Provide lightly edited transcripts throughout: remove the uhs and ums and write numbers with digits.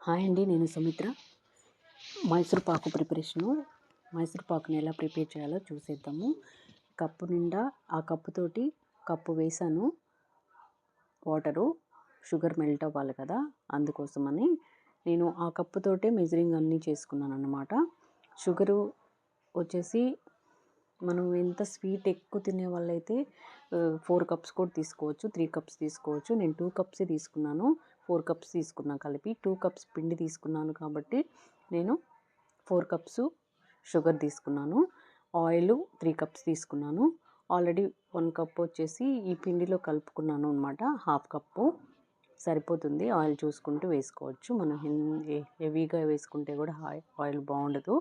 Hi అండి, నేను సుమిత్ర. మైసూర్ పాకు మైసూర్ పాకుని ఎలా ప్రిపేర్ చేయాలో చూసేద్దాము. కప్పు నిండా ఆ కప్పుతోటి కప్పు వేసాను వాటరు. షుగర్ మెల్ట్ అవ్వాలి కదా, అందుకోసమని నేను ఆ కప్పుతోటే మెజరింగ్ అన్నీ చేసుకున్నాను అన్నమాట. షుగరు వచ్చేసి మనం ఎంత స్వీట్ ఎక్కువ తినే వాళ్ళైతే 4 కప్స్ కూడా తీసుకోవచ్చు, 3 కప్స్ తీసుకోవచ్చు. నేను 2 కప్సే తీసుకున్నాను. 4 కప్స్ తీసుకున్నాను కలిపి. 2 కప్స్ పిండి తీసుకున్నాను కాబట్టి నేను 4 కప్స్ షుగర్ తీసుకున్నాను. ఆయిల్ 3 కప్స్ తీసుకున్నాను. ఆల్రెడీ 1 కప్ వచ్చేసి ఈ పిండిలో కలుపుకున్నాను అనమాట. హాఫ్ కప్పు సరిపోతుంది. ఆయిల్ చూసుకుంటూ వేసుకోవచ్చు. మనం హెవీగా వేసుకుంటే కూడా ఆయిల్ బాగుండదు.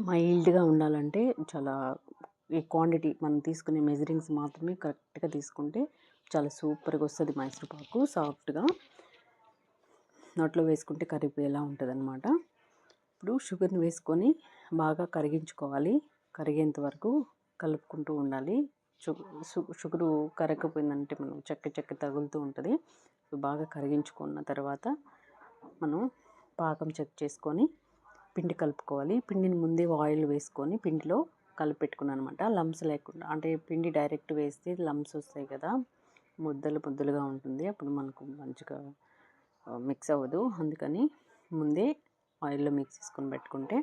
మైల్డ్గా ఉండాలంటే చాలా ఈ క్వాంటిటీ మనం తీసుకునే మెజరింగ్స్ మాత్రమే కరెక్ట్గా తీసుకుంటే చాలా సూపర్గా వస్తుంది మైసూర్ పాకు. సాఫ్ట్గా నోట్లో వేసుకుంటే కరిగిపోయేలా ఉంటుంది అనమాట. ఇప్పుడు షుగర్ని వేసుకొని బాగా కరిగించుకోవాలి. కరిగేంత వరకు కలుపుకుంటూ ఉండాలి. షుగరు కరగకపోయిందంటే మనం చెక్క తగులుతూ ఉంటుంది. బాగా కరిగించుకున్న తర్వాత మనం పాకం చెక్ చేసుకొని పిండి కలుపుకోవాలి. పిండిని ముందే ఆయిల్ వేసుకొని పిండిలో కలిపెట్టుకున్నాను అనమాట. లంప్స్ లేకుండా, అంటే పిండి డైరెక్ట్ వేస్తే లంప్స్ వస్తాయి కదా, ముద్దలుగా ఉంటుంది. అప్పుడు మనకు మంచిగా మిక్స్ అవ్వదు. అందుకని ముందే ఆయిల్లో మిక్స్ చేసుకొని పెట్టుకుంటే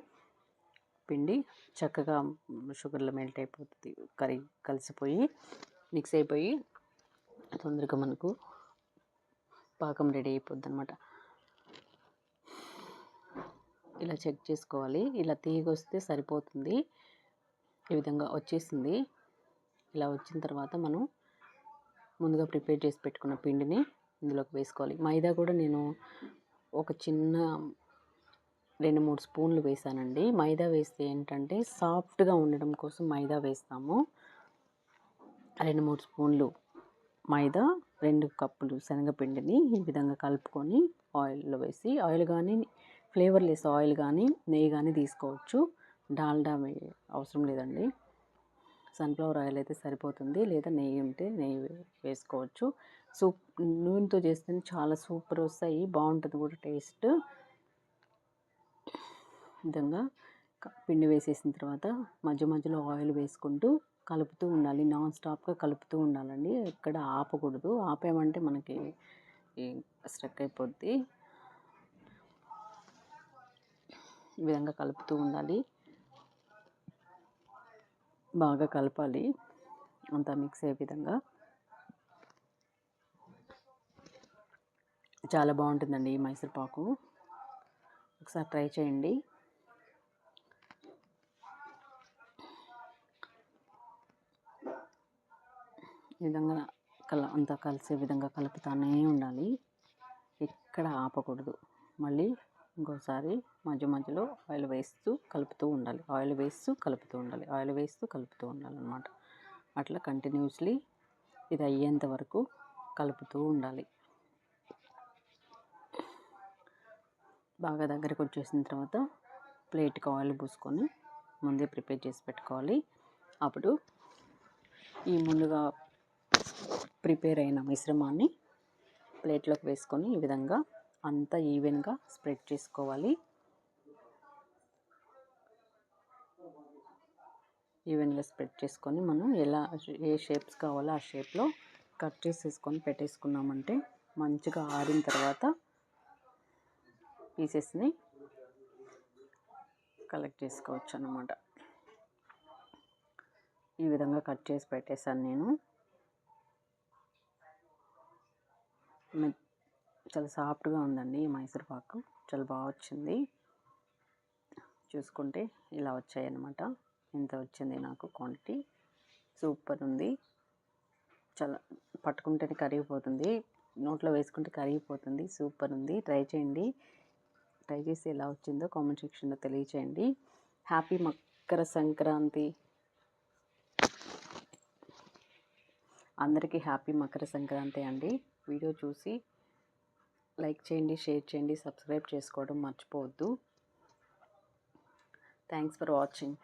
పిండి చక్కగా షుగర్లో మెల్ట్ అయిపోతుంది. కలిసిపోయి మిక్స్ అయిపోయి తొందరగా మనకు పాకం రెడీ అయిపోద్ది అనమాట. ఇలా చెక్ చేసుకోవాలి. ఇలా తీగొస్తే సరిపోతుంది. ఈ విధంగా వచ్చేసింది. ఇలా వచ్చిన తర్వాత మనం ముందుగా ప్రిపేర్ చేసి పెట్టుకున్న పిండిని ఇందులోకి వేసుకోవాలి. మైదా కూడా నేను ఒక చిన్న 2-3 స్పూన్లు వేసానండి. మైదా వేస్తే ఏంటంటే సాఫ్ట్గా ఉండడం కోసం మైదా వేస్తాము. 2-3 స్పూన్లు మైదా, 2 కప్పులు శనగపిండిని ఈ విధంగా కలుపుకొని ఆయిల్లో వేసి, ఆయిల్ కానీ ఫ్లేవర్లెస్ ఆయిల్ కానీ నెయ్యి కానీ తీసుకోవచ్చు. డాల్డా అవసరం లేదండి. సన్ఫ్లవర్ ఆయిల్ అయితే సరిపోతుంది, లేదా నెయ్యి ఉంటే నెయ్యి వేసుకోవచ్చు. నూనెతో చేస్తే చాలా సూపర్ వస్తాయి, బాగుంటుంది కూడా టేస్ట్. విధంగా పిండి వేసేసిన తర్వాత మధ్యలో ఆయిల్ వేసుకుంటూ కలుపుతూ ఉండాలి. నాన్ స్టాప్గా కలుపుతూ ఉండాలండి. ఎక్కడ ఆపకూడదు. ఆపామంటే మనకి స్ట్రక్ అయిపోద్ది. ఈ విధంగా కలుపుతూ ఉండాలి. బాగా కలపాలి అంతా మిక్స్ అయ్యే విధంగా. చాలా బాగుంటుందండి ఈ మైసూర్ పాకు. ఒకసారి ట్రై చేయండి. ఈ విధంగా అంతా కలిసే విధంగా కలుపుతానే ఉండాలి. ఎక్కడ ఆపకూడదు. మళ్ళీ ఇంకోసారి మధ్యలో ఆయిల్ వేస్తూ కలుపుతూ ఉండాలి. ఆయిల్ వేస్తూ కలుపుతూ ఉండాలి అన్నమాట. అట్లా కంటిన్యూస్లీ ఇది అయ్యేంత వరకు కలుపుతూ ఉండాలి. బాగా దగ్గరకు వచ్చేసిన తర్వాత ప్లేట్కి ఆయిల్ పూసుకొని ముందే ప్రిపేర్ చేసి పెట్టుకోవాలి. అప్పుడు ఈ ముందుగా ప్రిపేర్ అయిన మిశ్రమాన్ని ప్లేట్లోకి వేసుకొని ఈ విధంగా అంతా ఈవెన్గా స్ప్రెడ్ చేసుకోవాలి. ఈవెన్గా స్ప్రెడ్ చేసుకొని మనం ఏ షేప్స్ కావాలో ఆ షేప్లో కట్ చేసేసుకొని పెట్టేసుకున్నామంటే మంచిగా ఆరిన తర్వాత పీసెస్ని కలెక్ట్ చేసుకోవచ్చు అన్నమాట. ఈ విధంగా కట్ చేసి పెట్టేశాను నేను. చాలా సాఫ్ట్గా ఉందండి ఈ మైసూర్ పాకు. చాలా బాగా వచ్చింది. చూసుకుంటే ఇలా వచ్చాయి అన్నమాట. ఇంత వచ్చింది నాకు క్వాంటిటీ. సూపర్ ఉంది. చాలా పట్టుకుంటేనే కరిగిపోతుంది, నోట్లో వేసుకుంటే కరిగిపోతుంది. సూపర్ ఉంది. ట్రై చేయండి. ట్రై చేసి ఎలా వచ్చిందో కామెంట్ సెక్షన్లో తెలియచేయండి. హ్యాపీ మకర సంక్రాంతి అందరికీ. హ్యాపీ మకర సంక్రాంతి అండి. వీడియో చూసి లైక్ చేయండి, షేర్ చేయండి, సబ్స్క్రైబ్ చేసుకోవడం మర్చిపోవద్దు. Thanks for watching.